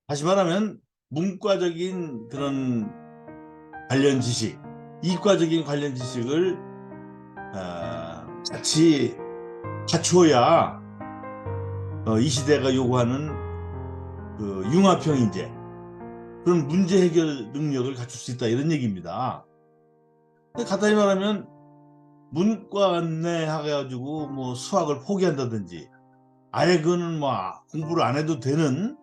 다시 말하면 문과적인 그런 관련 지식, 이과적인 관련 지식을 같이 갖추어야 이 시대가 요구하는 그 융합형 인재, 그런 문제 해결 능력을 갖출 수 있다, 이런 얘기입니다. 간단히 말하면 문과 안내해가지고 뭐 수학을 포기한다든지, 아예 그거는 뭐 공부를 안 해도 되는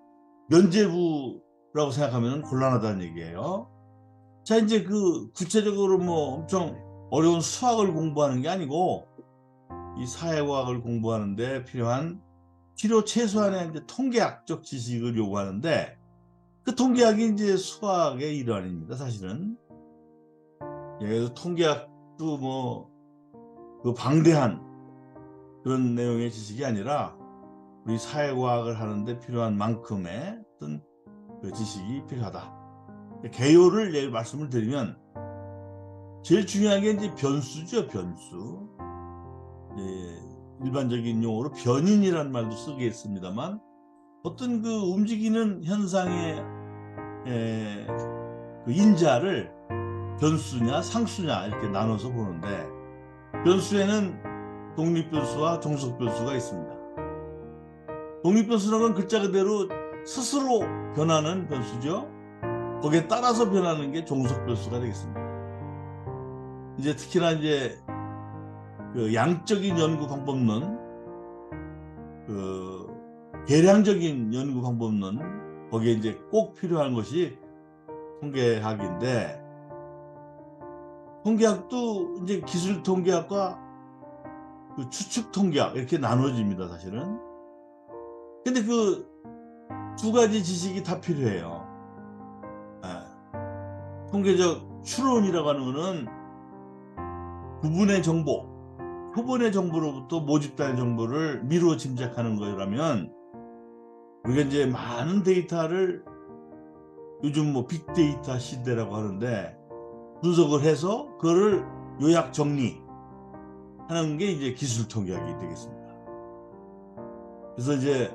면제부라고 생각하면 곤란하다는 얘기예요. 자, 이제 그 구체적으로 뭐 엄청 어려운 수학을 공부하는 게 아니고 이 사회과학을 공부하는데 필요한 필요 최소한의 이제 통계학적 지식을 요구하는데, 그 통계학이 이제 수학의 일환입니다, 사실은. 예, 통계학도 뭐 그 방대한 그런 내용의 지식이 아니라 우리 사회과학을 하는데 필요한 만큼의 어떤 그 지식이 필요하다. 개요를 예를 말씀을 드리면 제일 중요한 게 이제 변수죠, 변수. 예, 일반적인 용어로 변인이라는 말도 쓰겠습니다만, 어떤 그 움직이는 현상의 그 인자를 변수냐 상수냐 이렇게 나눠서 보는데, 변수에는 독립변수와 종속변수가 있습니다. 독립변수라는 건 글자 그대로 스스로 변하는 변수죠. 거기에 따라서 변하는 게 종속변수가 되겠습니다. 이제 특히나 이제 그 양적인 연구 방법론, 그 계량적인 연구 방법론, 거기에 이제 꼭 필요한 것이 통계학인데, 통계학도 이제 기술 통계학과 그 추측 통계학 이렇게 나눠집니다, 사실은. 근데 그 두 가지 지식이 다 필요해요. 통계적 추론이라고 하는 거는 구분의 정보, 표본의 정보로부터 모집단의 정보를 미루어 짐작하는 거라면, 우리가 이제 많은 데이터를 요즘 뭐 빅데이터 시대라고 하는데 분석을 해서 그거를 요약 정리하는 게 이제 기술 통계학이 되겠습니다. 그래서 이제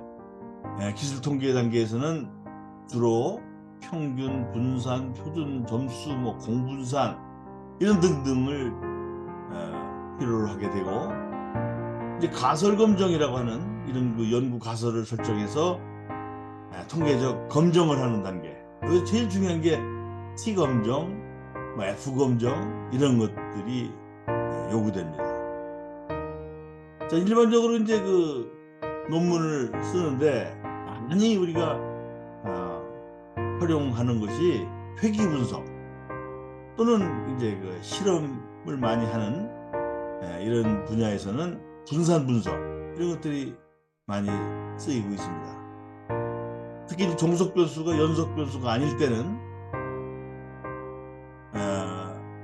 기술 통계 단계에서는 주로 평균, 분산, 표준 점수, 뭐 공분산 이런 등등을 필요로 하게 되고, 이제 가설 검정이라고 하는 이런 그 연구 가설을 설정해서 통계적 검정을 하는 단계. 여기서 제일 중요한 게 T 검정, 뭐 F 검정 이런 것들이 요구됩니다. 자, 일반적으로 이제 그 논문을 쓰는데 많이 우리가 활용하는 것이 회귀 분석, 또는 이제 그 실험을 많이 하는 이런 분야에서는 분산 분석, 이런 것들이 많이 쓰이고 있습니다. 특히 종속 변수가 연속 변수가 아닐 때는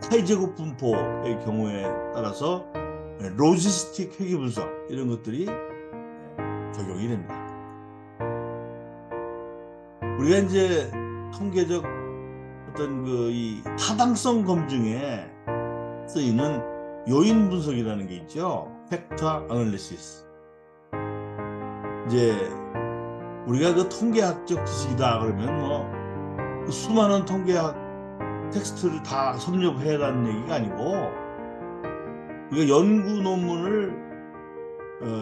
파이제곱 분포의 경우에 따라서 로지스틱 회귀 분석 이런 것들이 적용이 됩니다. 우리가 이제 통계적 어떤 그 이 타당성 검증에 쓰이는 요인 분석이라는 게 있죠. 팩터 애널리시스. 이제 우리가 그 통계학적 지식이다 그러면 뭐 그 수많은 통계학 텍스트를 다 섭렵해라는 얘기가 아니고, 우리가 연구 논문을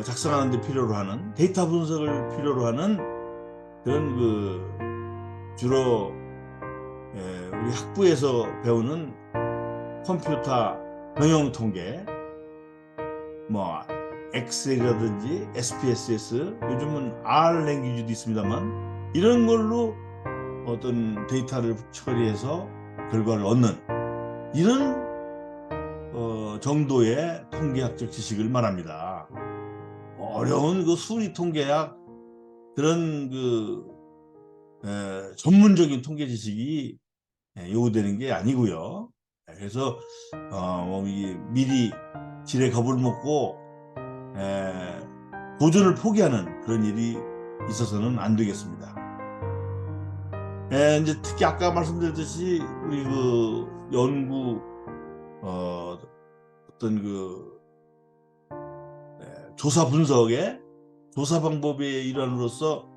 작성하는 데 필요로 하는 데이터 분석을 필요로 하는 그런 그 주로 우리 학부에서 배우는 컴퓨터 병영 통계, 뭐 엑셀이라든지 SPSS, 요즘은 R 랭귀지도 있습니다만, 이런 걸로 어떤 데이터를 처리해서 결과를 얻는 이런 정도의 통계학적 지식을 말합니다. 어려운 그 수리 통계학, 그런 그 전문적인 통계 지식이 요구되는 게 아니고요. 그래서 미리 지레 겁을 먹고 도전을 포기하는 그런 일이 있어서는 안 되겠습니다. 이제 특히 아까 말씀드렸듯이 우리 그 연구 어떤 그 조사 분석의 조사 방법의 일환으로서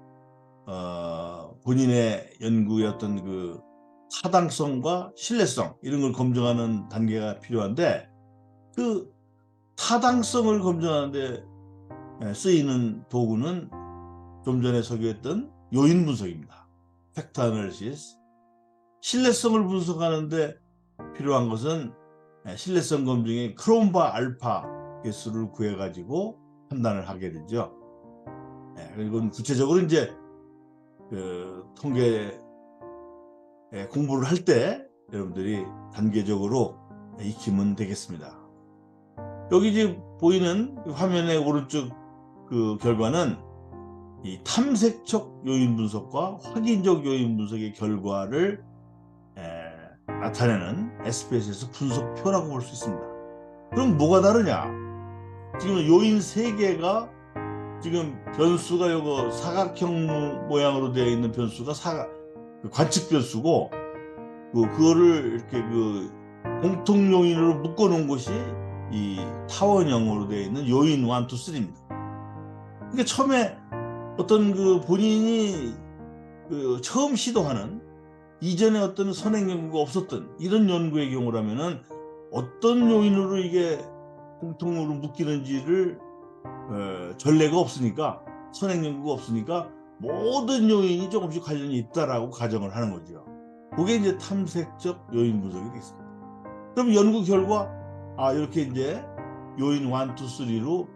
본인의 연구의 어떤 그 타당성과 신뢰성 이런 걸 검증하는 단계가 필요한데, 그 타당성을 검증하는데 쓰이는 도구는 좀 전에 소개했던 요인 분석입니다. 팩터 애널리시스. 신뢰성을 분석하는데 필요한 것은 신뢰성 검증의 크롬바 알파 개수를 구해가지고 판단을 하게 되죠. 그리고 구체적으로 이제 그 통계 공부를 할 때 여러분들이 단계적으로 익히면 되겠습니다. 여기 지금 보이는 화면의 오른쪽 그 결과는 이 탐색적 요인 분석과 확인적 요인 분석의 결과를 나타내는 SPSS 분석표라고 볼 수 있습니다. 그럼 뭐가 다르냐? 지금 요인 3개가 지금 변수가 요거 사각형 모양으로 되어 있는 변수가 관측 변수고, 그거를 이렇게 그 공통 요인으로 묶어 놓은 것이 이 타원형으로 되어 있는 요인 1, 2, 3입니다. 그러니까 처음에 어떤 그 본인이 그 처음 시도하는 이전에 어떤 선행 연구가 없었던 이런 연구의 경우라면은 어떤 요인으로 이게 공통으로 묶이는지를 전례가 없으니까, 선행 연구가 없으니까 모든 요인이 조금씩 관련이 있다라고 가정을 하는 거죠. 그게 이제 탐색적 요인 분석이 되겠습니다. 그럼 연구 결과 이렇게 이제 요인 1, 2, 3로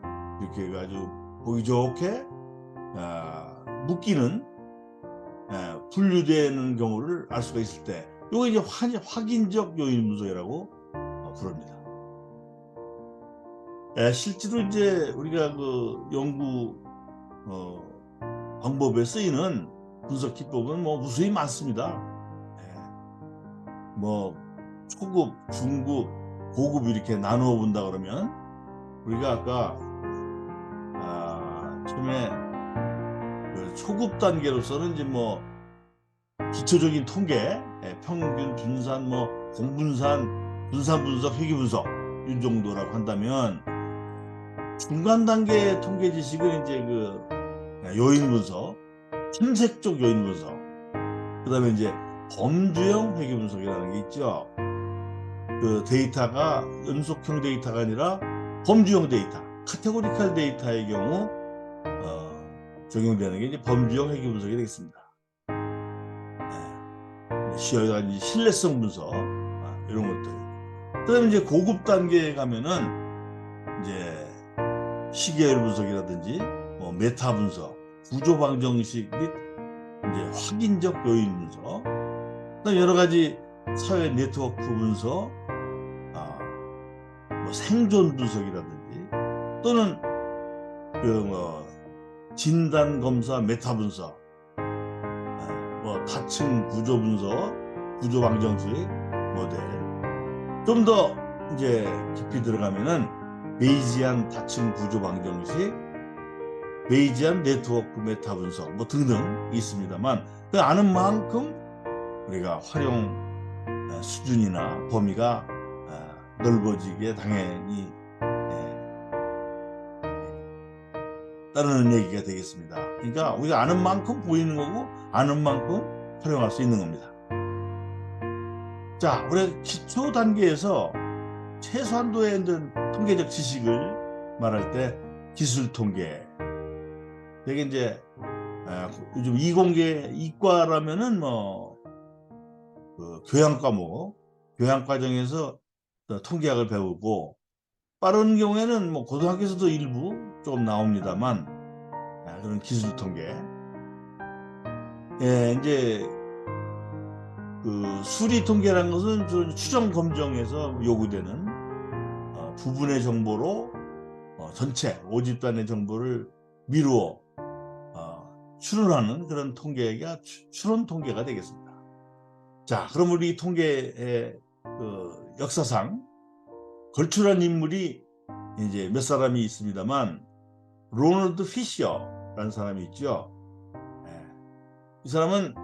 이렇게 해가지고 보기 좋게 묶이는 분류되는 경우를 알 수가 있을 때, 이거 이제 확인적 요인 분석이라고 부릅니다. 실제로 이제 우리가 그 연구 방법에 쓰이는 분석 기법은 뭐 무수히 많습니다. 뭐 초급, 중급, 고급 이렇게 나누어 본다 그러면, 우리가 아까 처음에 그 초급 단계로서는 이제 뭐 기초적인 통계, 평균, 분산, 뭐 공분산, 분산 분석, 회귀 분석 이 정도라고 한다면, 중간 단계 통계 지식은 이제 그 요인 분석, 탐색적 요인 분석, 그 다음에 이제 범주형 회귀 분석이라는 게 있죠. 그 데이터가 연속형 데이터가 아니라 범주형 데이터, 카테고리컬 데이터의 경우 적용되는 게 이제 범주형 회귀 분석이 되겠습니다. 신뢰성 분석 이런 것들. 그다음에 이제 고급 단계에 가면은 이제 시계열 분석이라든지 뭐 메타 분석, 구조 방정식 및 이제 확인적 요인 분석, 그다음 여러 가지 사회 네트워크 분석, 뭐 생존 분석이라든지, 또는 그 뭐 진단 검사 메타 분석, 뭐 다층 구조 분석, 구조 방정식 모델. 좀 더 이제 깊이 들어가면은 베이지안 다층 구조 방정식, 베이지안 네트워크 메타 분석 뭐 등등 있습니다만, 그 아는 만큼 우리가 활용 수준이나 범위가 넓어지게 당연히 따르는 얘기가 되겠습니다. 그러니까 우리가 아는 만큼 보이는 거고, 아는 만큼 활용할 수 있는 겁니다. 자, 우리가 기초 단계에서 최소한도의 통계적 지식을 말할 때 기술 통계, 되게 이제 요즘 이공계 이과라면은 뭐 그 교양 과목, 교양 과정에서 통계학을 배우고, 빠른 경우에는 뭐 고등학교에서도 일부 조금 나옵니다만, 그런 기술 통계. 이제 그 수리 통계라는 것은 추정 검정에서 요구되는 부분의 정보로 전체 5집단의 정보를 미루어 추론하는 그런 통계가 추론 통계가 되겠습니다. 자, 그럼 우리 통계의 그 역사상 걸출한 인물이 이제 몇 사람이 있습니다만, 로널드 피셔라는 사람이 있죠. 이 사람은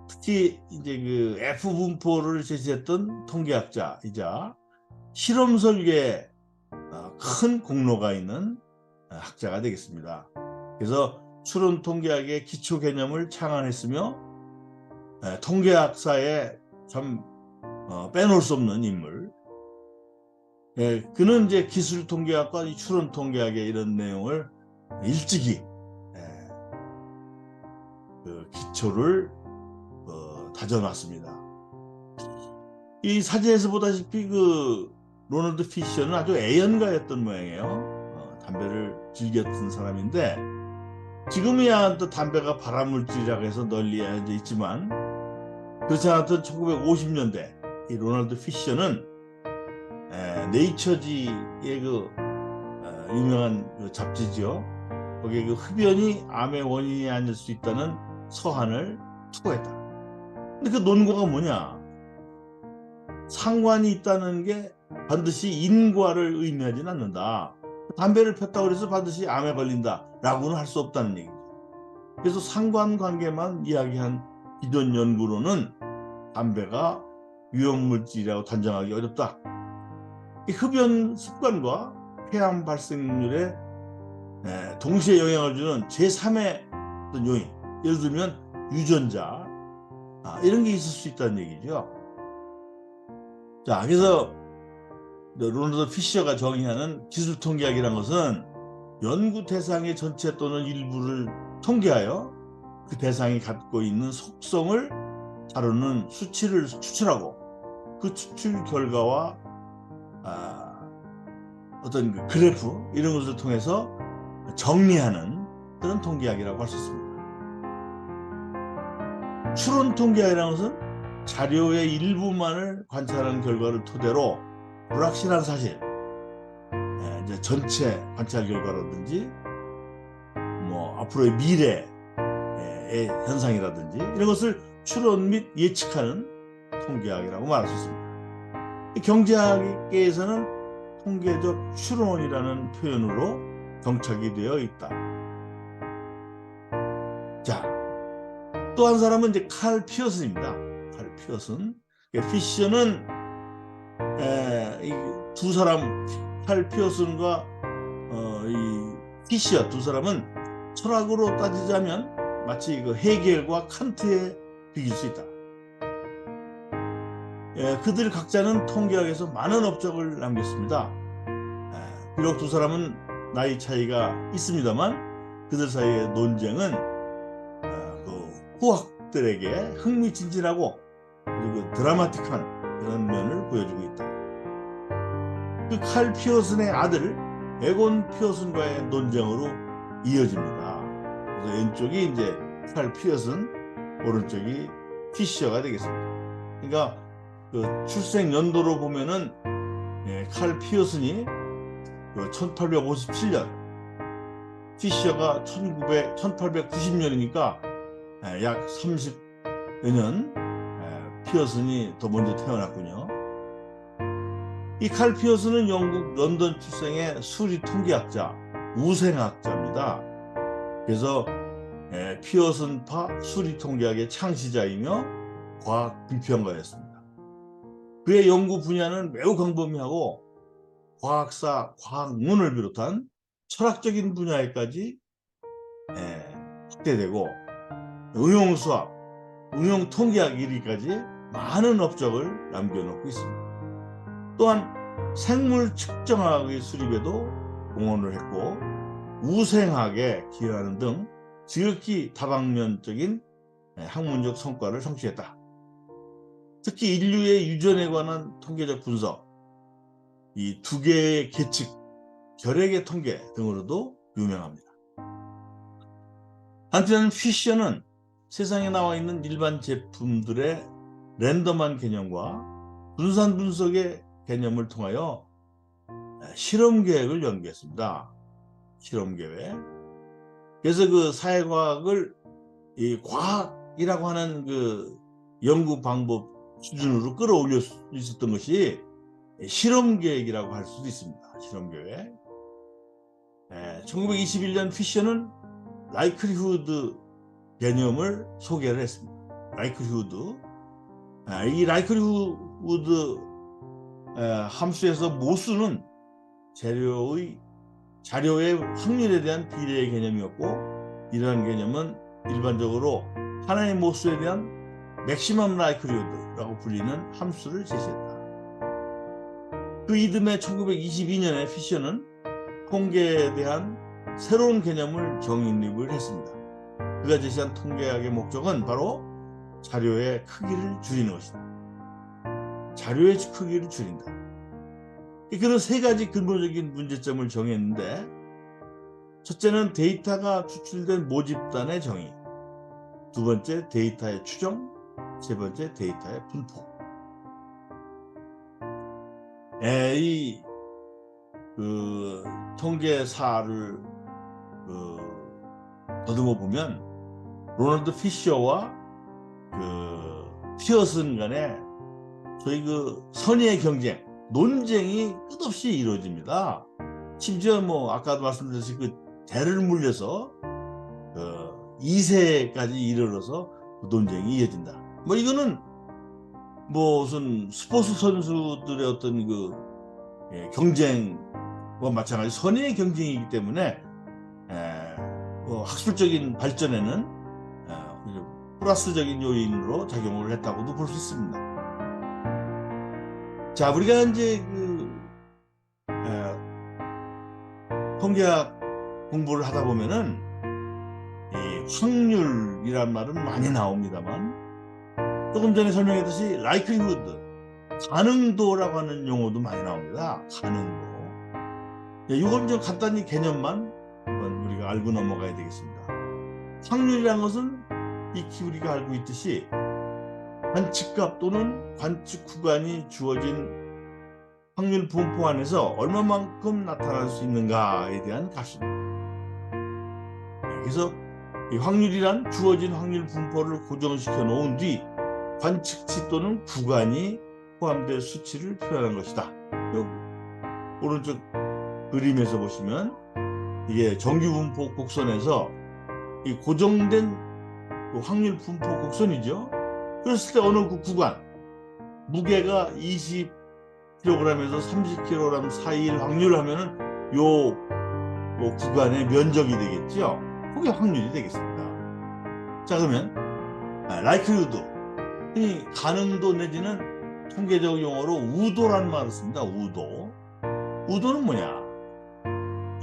특히 이제 그 F 분포를 제시했던 통계학자이자 실험 설계에 큰 공로가 있는 학자가 되겠습니다. 그래서 추론 통계학의 기초 개념을 창안했으며, 통계학사에 참 빼놓을 수 없는 인물. 그는 이제 기술 통계학과 이 추론 통계학의 이런 내용을 일찍이 그 기초를 다져놨습니다. 이 사진에서 보다시피 그 로널드 피셔는 아주 애연가였던 모양이에요. 담배를 즐겼던 사람인데 지금이야 또 담배가 발암물질이라고 해서 널리 알려져 있지만 그렇지 않았던 1950년대 이 로널드 피셔는 네이처지의 그 유명한 그 잡지죠. 거기에 그 흡연이 암의 원인이 아닐 수 있다는 서한을 투고했다. 근데 그 논거가 뭐냐? 상관이 있다는 게 반드시 인과를 의미하지는 않는다. 담배를 폈다고 해서 반드시 암에 걸린다라고는 할 수 없다는 얘기죠. 그래서 상관관계만 이야기한 기존 연구로는 담배가 위험물질이라고 단정하기 어렵다. 이 흡연 습관과 폐암 발생률에 동시에 영향을 주는 제3의 어떤 요인, 예를 들면 유전자, 이런 게 있을 수 있다는 얘기죠. 자, 그래서 로널드 피셔가 정의하는 기술 통계학이라는 것은 연구 대상의 전체 또는 일부를 통계하여 그 대상이 갖고 있는 속성을 다루는 수치를 추출하고 그 추출 결과와 어떤 그 그래프 이런 것을 통해서 정리하는 그런 통계학이라고 할 수 있습니다. 추론 통계학이라는 것은 자료의 일부만을 관찰하는 결과를 토대로 불확실한 사실, 이제 전체 관찰 결과라든지 뭐 앞으로의 미래의 현상이라든지 이런 것을 추론 및 예측하는 통계학이라고 말할 수 있습니다. 경제학계에서는 통계적 추론이라는 표현으로 정착이 되어 있다. 자, 또 한 사람은 이제 칼 피어슨입니다. 칼 피어슨. 피셔는 이 두 사람, 칼 피어슨과 이 피셔 두 사람은 철학으로 따지자면 마치 그 헤겔과 칸트에 비길 수 있다. 그들 각자는 통계학에서 많은 업적을 남겼습니다. 비록 두 사람은 나이 차이가 있습니다만 그들 사이의 논쟁은 그 후학들에게 흥미진진하고 그리고 드라마틱한 그런 면을 보여주고 있다. 그 칼 피어슨의 아들 에곤 피어슨과의 논쟁으로 이어집니다. 그래서 왼쪽이 이제 칼 피어슨, 오른쪽이 피셔가 되겠습니다. 그러니까 그 출생 연도로 보면은 칼 피어슨이 1857년, 피셔가 1890년이니까 약 30여 년 피어슨이 더 먼저 태어났군요. 이 칼 피어슨은 영국 런던 출생의 수리 통계학자, 우생학자입니다. 그래서 피어슨파 수리 통계학의 창시자이며 과학 비평가였습니다. 그의 연구 분야는 매우 광범위하고 과학사, 과학문을 비롯한 철학적인 분야에까지 확대되고 응용수학, 응용통계학 이르기까지 많은 업적을 남겨놓고 있습니다. 또한 생물 측정학의 수립에도 공헌을 했고 우생학에 기여하는 등 지극히 다방면적인 학문적 성과를 성취했다. 특히 인류의 유전에 관한 통계적 분석, 이 두 개의 계측, 결핵의 통계 등으로도 유명합니다. 한편 피셔는 세상에 나와 있는 일반 제품들의 랜덤한 개념과 분산 분석의 개념을 통하여 실험 계획을 연구했습니다. 실험 계획. 그래서 그 사회과학을 이 과학이라고 하는 그 연구 방법 수준으로 끌어올릴 수 있었던 것이 실험 계획이라고 할 수도 있습니다. 실험 계획. 1921년 피셔는 라이클리후드 개념을 소개를 했습니다. 라이클리후드. 이 라이클리후드 함수에서 모수는 자료의 확률에 대한 비례의 개념이었고 이러한 개념은 일반적으로 하나의 모수에 대한 맥시멈 라이클리후드라고 불리는 함수를 제시했다. 그 이듬해 1922년에 피셔는 통계에 대한 새로운 개념을 정립을 했습니다. 그가 제시한 통계학의 목적은 바로 자료의 크기를 줄이는 것이다. 자료의 크기를 줄인다. 그런 세 가지 근본적인 문제점을 정했는데, 첫째는 데이터가 추출된 모집단의 정의, 두 번째 데이터의 추정, 세 번째 데이터의 분포. 이 통계사를 더듬어 보면 로널드 피셔와 피어슨 간에 소위 선의의 경쟁, 논쟁이 끝없이 이루어집니다. 심지어 아까도 말씀드렸듯이 대를 물려서 2세까지 이르러서 논쟁이 이어진다. 이거는 무슨 스포츠 선수들의 어떤 경쟁과 마찬가지 선의의 경쟁이기 때문에 학술적인 발전에는 플러스적인 요인으로 작용을 했다고도 볼 수 있습니다. 자, 우리가 이제 통계학 공부를 하다 보면은 이 확률이란 말은 많이 나옵니다만, 조금 전에 설명했듯이 likelihood, 가능도라고 하는 용어도 많이 나옵니다. 가능도. 이걸 좀 간단히 개념만 한번 우리가 알고 넘어가야 되겠습니다. 확률이란 것은 익히 우리가 알고 있듯이 관측값 또는 관측 구간이 주어진 확률 분포 안에서 얼마만큼 나타날 수 있는가에 대한 값입니다. 그래서 이 확률이란 주어진 확률 분포를 고정시켜 놓은 뒤 관측치 또는 구간이 포함된 수치를 표현한 것이다. 오른쪽 그림에서 보시면 이게 정규 분포 곡선에서 이 고정된 확률 분포 곡선이죠. 그랬을 때 어느 구간, 무게가 20kg에서 30kg 사이일 확률을 하면은 요 구간의 면적이 되겠죠. 그게 확률이 되겠습니다. 자, 그러면 likelihood, 이 가능도 내지는 통계적 용어로 우도라는 말을 씁니다. 우도는 뭐냐?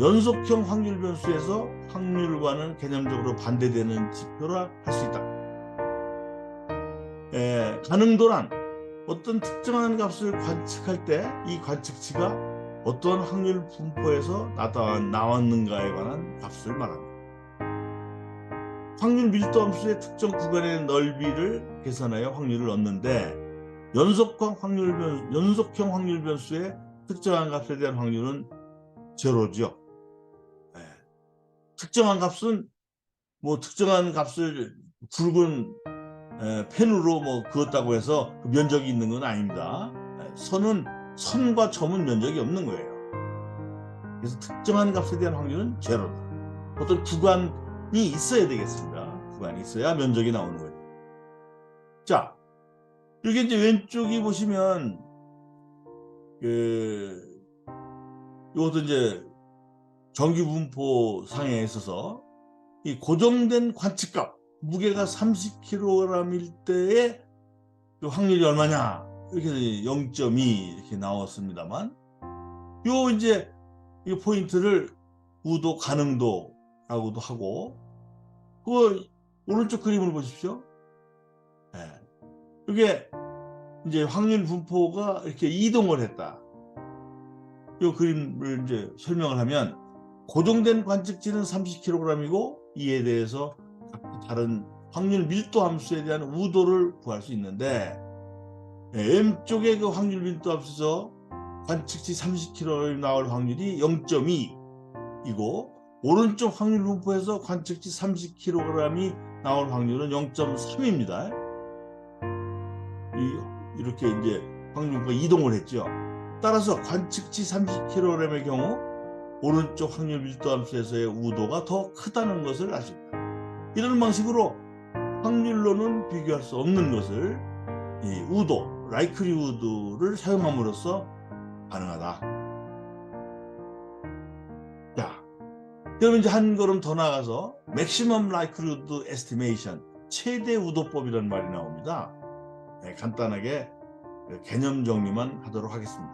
연속형 확률 변수에서 확률과는 개념적으로 반대되는 지표라 할 수 있다. 가능도란 어떤 특정한 값을 관측할 때 이 관측치가 어떤 확률 분포에서 나왔는가에 관한 값을 말합니다. 확률 밀도 함수의 특정 구간의 넓이를 계산하여 확률을 얻는데, 연속형 확률 변수의 특정한 값에 대한 확률은 제로죠. 특정한 값은 특정한 값을 굵은 펜으로 그었다고 해서 그 면적이 있는 건 아닙니다. 선과 점은 면적이 없는 거예요. 그래서 특정한 값에 대한 확률은 제로다. 어떤 구간이 있어야 되겠습니다. 구간이 있어야 면적이 나오는 거예요. 자, 여기 이제 왼쪽이 보시면 이것도 이제 정규 분포 상에 있어서 이 고정된 관측값, 무게가 30kg일 때의 확률이 얼마냐, 이렇게 0.2 이렇게 나왔습니다만, 이제 이 포인트를 우도, 가능도라고도 하고, 오른쪽 그림을 보십시오. 이게 이제 확률 분포가 이렇게 이동을 했다. 이 그림을 이제 설명을 하면, 고정된 관측치는 30kg이고 이에 대해서 다른 확률 밀도 함수에 대한 우도를 구할 수 있는데, 왼쪽의 그 확률 밀도 함수에서 관측치 30kg 나올 확률이 0.2이고, 오른쪽 확률 분포에서 관측치 30kg이 나올 확률은 0.3입니다. 이렇게 이제 확률 분포가 이동을 했죠. 따라서 관측치 30kg의 경우 오른쪽 확률 밀도 함수에서의 우도가 더 크다는 것을 알 수 있다. 이런 방식으로 확률로는 비교할 수 없는 것을 이 우도, likelihood를 사용함으로써 가능하다. 자, 그럼 이제 한 걸음 더 나가서 maximum likelihood estimation, 최대 우도법이라는 말이 나옵니다. 간단하게 개념 정리만 하도록 하겠습니다.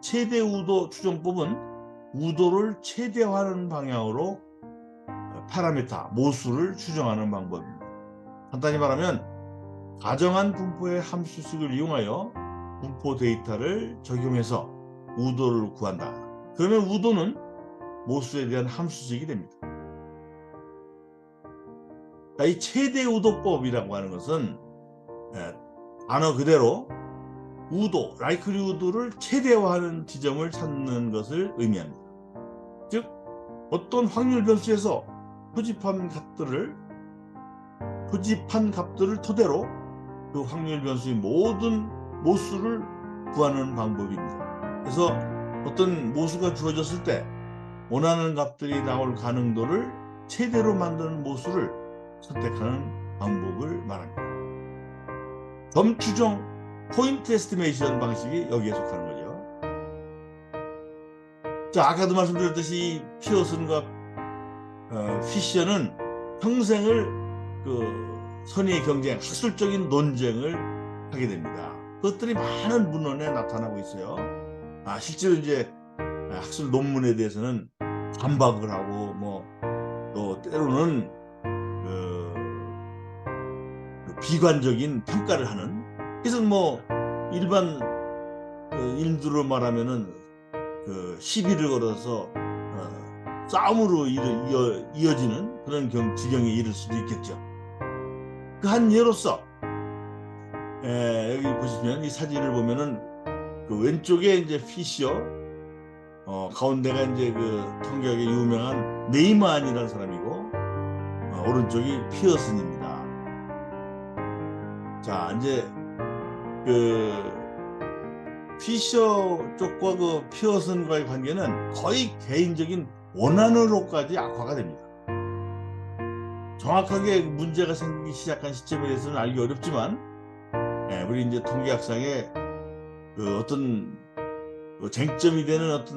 최대 우도 추정법은 우도를 최대화하는 방향으로 파라미터, 모수를 추정하는 방법입니다. 간단히 말하면 가정한 분포의 함수식을 이용하여 분포 데이터를 적용해서 우도를 구한다. 그러면 우도는 모수에 대한 함수식이 됩니다. 이 최대 우도법이라고 하는 것은 단어 그대로 우도, 라이클리후드를 최대화하는 지점을 찾는 것을 의미합니다. 즉 어떤 확률 변수에서 표집한 값들을 토대로 그 확률 변수의 모든 모수를 구하는 방법입니다. 그래서 어떤 모수가 주어졌을 때 원하는 값들이 나올 가능도를 최대로 만드는 모수를 선택하는 방법을 말합니다. 점 추정, 포인트 에스티메이션 방식이 여기에 속하는 거죠. 자, 아까도 말씀드렸듯이 피어슨과 피셔는 평생을 선의의 경쟁, 학술적인 논쟁을 하게 됩니다. 그것들이 많은 문헌에 나타나고 있어요. 실제로 이제 학술 논문에 대해서는 반박을 하고 또 때로는 비관적인 평가를 하는. 그래서 일반 인들로 말하면은 시비를 걸어서 싸움으로 이어지는 그런 지경에 이를 수도 있겠죠. 그 한 예로서 여기 보시면 이 사진을 보면은 그 왼쪽에 이제 피셔, 가운데가 이제 그 통계학의 유명한 네이만이라는 사람이고, 오른쪽이 피어슨입니다. 자, 이제 그 피셔 쪽과 그 피어슨과의 관계는 거의 개인적인 원한으로까지 악화가 됩니다. 정확하게 문제가 생기기 시작한 시점에 대해서는 알기 어렵지만, 우리 이제 통계학상의 그 어떤 쟁점이 되는 어떤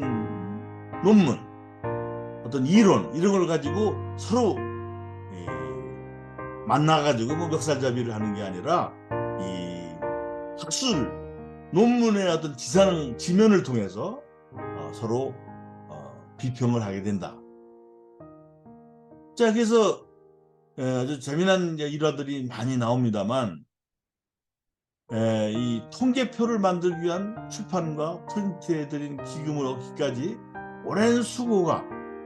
논문, 어떤 이론, 이런 걸 가지고 서로 만나가지고 멱살잡이를 하는 게 아니라 이 학술 논문의 어떤 지면을 통해서 서로 비평을 하게 된다. 자, 그래서 아주 재미난 일화들이 많이 나옵니다만, 이 통계표를 만들기 위한 출판과 프린트해드린 기금을 얻기까지 오랜 수고가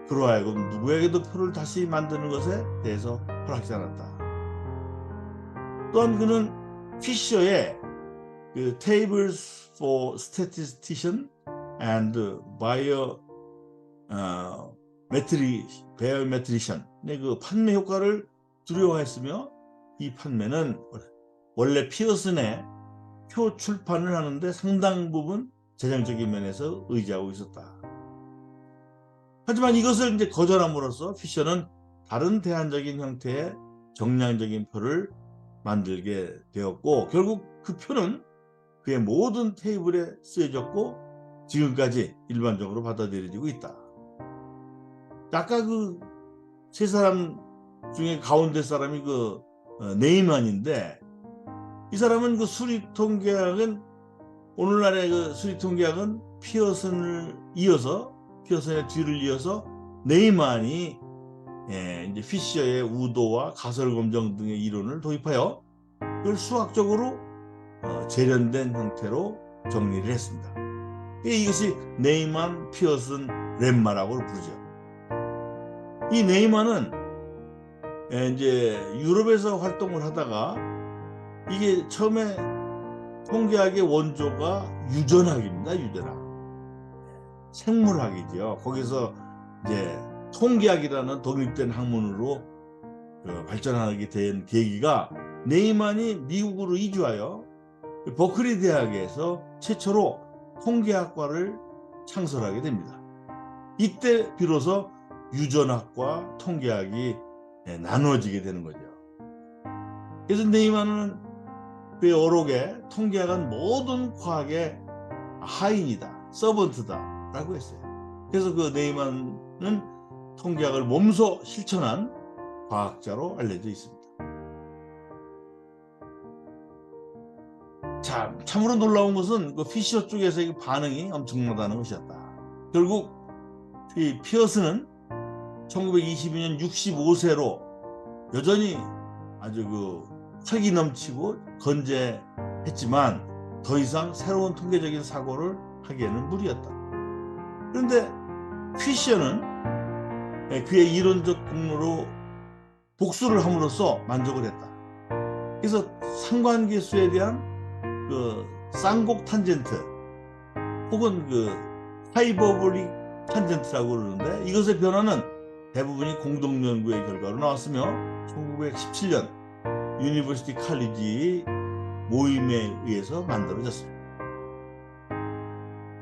그로 하여금 누구에게도 표를 다시 만드는 것에 대해서 허락하지 않았다. 또한 그는 피셔의 그 Tables for Statistician and Biometrician의 그 판매 효과를 두려워했으며, 이 판매는 원래 피어슨의 표 출판을 하는데 상당 부분 재정적인 면에서 의지하고 있었다. 하지만 이것을 이제 거절함으로써 피셔는 다른 대안적인 형태의 정량적인 표를 만들게 되었고, 결국 그 표는 그의 모든 테이블에 쓰여졌고 지금까지 일반적으로 받아들여지고 있다. 아까 그 세 사람 중에 가운데 사람이 그 네이만인데, 이 사람은 그 수리통계학은, 오늘날의 그 수리통계학은 피어슨의 뒤를 이어서 네이만이 이제 피셔의 우도와 가설검정 등의 이론을 도입하여 그걸 수학적으로 재련된 형태로 정리를 했습니다. 이것이 네이만, 피어슨, 렘마라고 부르죠. 이 네이만은 이제 유럽에서 활동을 하다가, 이게 처음에 통계학의 원조가 유전학입니다. 유전학, 생물학이죠. 거기서 이제 통계학이라는 독립된 학문으로 발전하게 된 계기가, 네이만이 미국으로 이주하여 버클리 대학에서 최초로 통계학과를 창설하게 됩니다. 이때 비로소 유전학과 통계학이 나누어지게 되는 거죠. 그래서 네이만은 그의 어록에 통계학은 모든 과학의 하인이다, 서번트다 라고 했어요. 그래서 그 네이만은 통계학을 몸소 실천한 과학자로 알려져 있습니다. 자, 참으로 놀라운 것은 그 피셔 쪽에서의 그 반응이 엄청나다는 것이었다. 결국 이 피어스는 1922년 65세로 여전히 아주 그 활기 넘치고 건재했지만 더 이상 새로운 통계적인 사고를 하기에는 무리였다. 그런데 피셔는 그의 이론적 공로로 복수를 함으로써 만족을 했다. 그래서 상관계수에 대한 그 쌍곡 탄젠트 혹은 그 하이버볼릭 탄젠트라고 그러는데 이것의 변화는 대부분이 공동 연구의 결과로 나왔으며 1917년 유니버시티 칼리지 모임에 의해서 만들어졌습니다.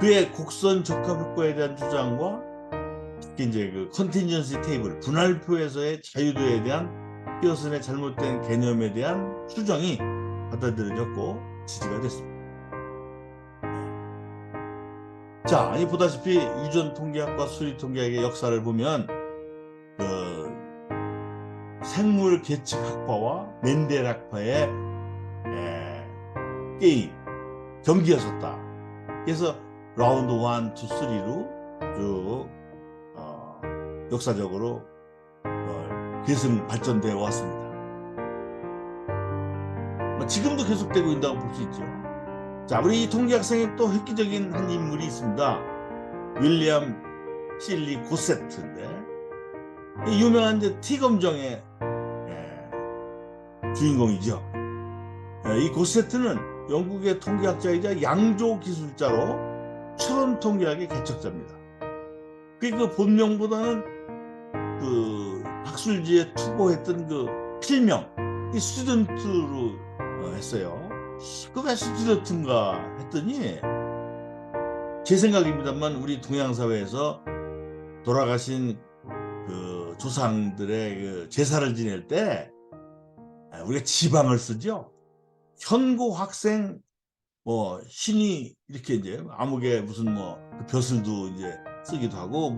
그의 곡선 적합 효과에 대한 주장과 특히 이제 그 컨틴전시 테이블 분할표에서의 자유도에 대한 피어슨의 잘못된 개념에 대한 추정이 받아들여졌고 지지가 됐습니다. 자, 이 보다시피 유전 통계학과 수리 통계학의 역사를 보면 그 생물 계측 학파와 멘델 학파의 게임 경기였었다. 그래서 라운드 1, 2, 3로 쭉 역사적으로 계승 발전되어 왔습니다. 지금도 계속되고 있다고 볼 수 있죠. 자, 우리 이 통계학생의 또 획기적인 한 인물이 있습니다. 윌리엄 실리 고세트인데 이 유명한 이제 T 검정의 주인공이죠. 이 고세트는 영국의 통계학자이자 양조 기술자로 추론 통계학의 개척자입니다. 그 본명보다는 그 학술지에 투고했던 그 필명, 이 스튜던트로 했어요. 그 왜 스튜던트인가 했더니 제 생각입니다만 우리 동양 사회에서 돌아가신 그 조상들의 그 제사를 지낼 때 우리가 지방을 쓰죠. 현고학생 뭐 신이 이렇게 이제 암흑에 무슨 뭐 그 벼슬도 이제 쓰기도 하고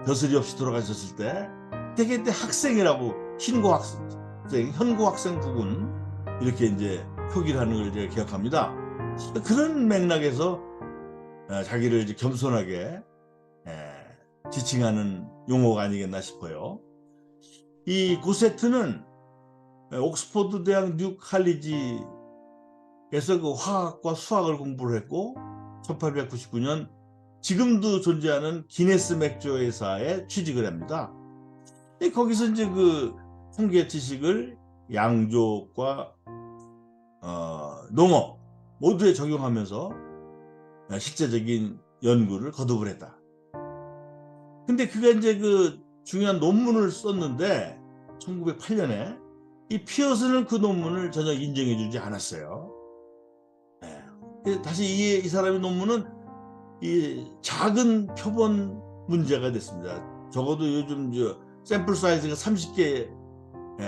벼슬이 없이 돌아가셨을 때 되게 그때 학생이라고 신고학생, 현고학생 부분 이렇게 이제 표기를 하는 걸 제가 기억합니다. 그런 맥락에서 자기를 이제 겸손하게 지칭하는 용어가 아니겠나 싶어요. 이 고세트는 옥스퍼드 대학 뉴 칼리지에서 그 화학과 수학을 공부를 했고 1899년 지금도 존재하는 기네스 맥주 회사에 취직을 합니다. 거기서 이제 그 통계 지식을 양조과 농업 모두에 적용하면서 실제적인 연구를 거듭을 했다. 근데 그가 이제 그 중요한 논문을 썼는데 1908년에 이 피어슨은 그 논문을 전혀 인정해 주지 않았어요. 다시 이 사람의 논문은 이 작은 표본 문제가 됐습니다. 적어도 요즘 샘플 사이즈가 30개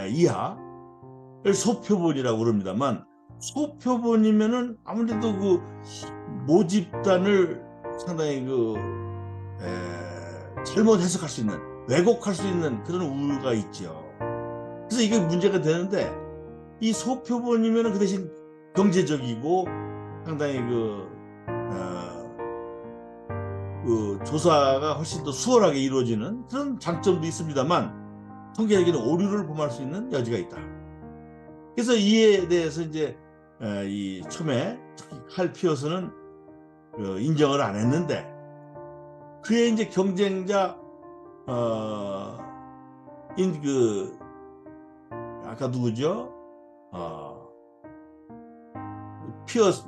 이하를 소표본이라고 그럽니다만 소표본이면은 아무래도 그 모집단을 상당히 잘못 해석할 수 있는 왜곡할 수 있는 그런 우려가 있죠. 그래서 이게 문제가 되는데 이 소표본이면은 그 대신 경제적이고 상당히 그 조사가 훨씬 더 수월하게 이루어지는 그런 장점도 있습니다만 통계학에는 오류를 범할 수 있는 여지가 있다. 그래서 이에 대해서 이제 이 처음에 특히 칼 피어스는 인정을 안 했는데 그의 이제 경쟁자 아까 누구죠? 피어스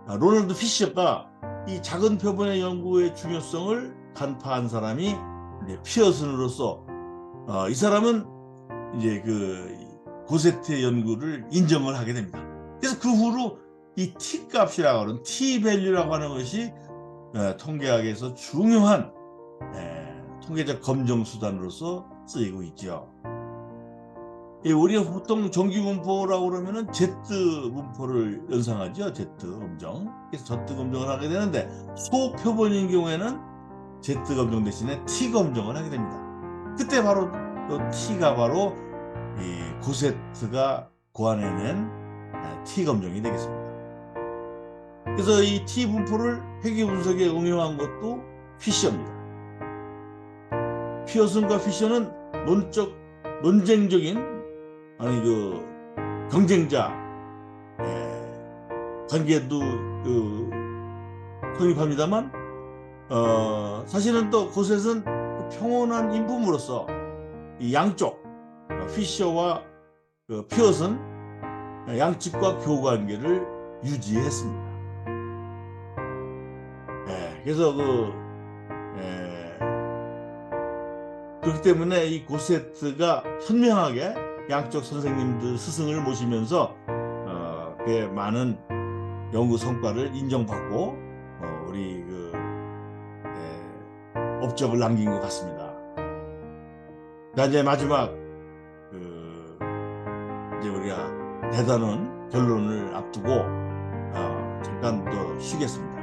로널드 피셔가 이 작은 표본의 연구의 중요성을 간파한 사람이 이제 피어슨으로서 이 사람은 이제 그 고세트의 연구를 인정을 하게 됩니다. 그래서 그 후로 이 T 값이라고 하는 T 밸류라고 하는 것이 통계학에서 중요한 통계적 검정 수단으로서 쓰이고 있죠. 우리가 보통 정기 분포라고 그러면은 Z 분포를 연상하죠. Z 검정. 그래서 Z 검정을 하게 되는데 소표본인 경우에는 Z 검정 대신에 T 검정을 하게 됩니다. 그때 바로 T가 바로 이 고세트가 고안해낸 T 검정이 되겠습니다. 그래서 이 T 분포를 회귀 분석에 응용한 것도 피셔입니다. 피어슨과 피셔는 논쟁적인 그 경쟁자 관계도 성립합니다만 사실은 또 고셋은 평온한 인품으로서 이 양쪽 피셔와 피어슨 양측과 교관계를 유지했습니다. 그래서 그렇기 때문에 이 고세트가 현명하게 양쪽 선생님들 스승을 모시면서 꽤 많은 연구 성과를 인정받고 우리 업적을 남긴 것 같습니다. 자, 이제 마지막 이제 우리가 대단한 결론을 앞두고 잠깐 더 쉬겠습니다.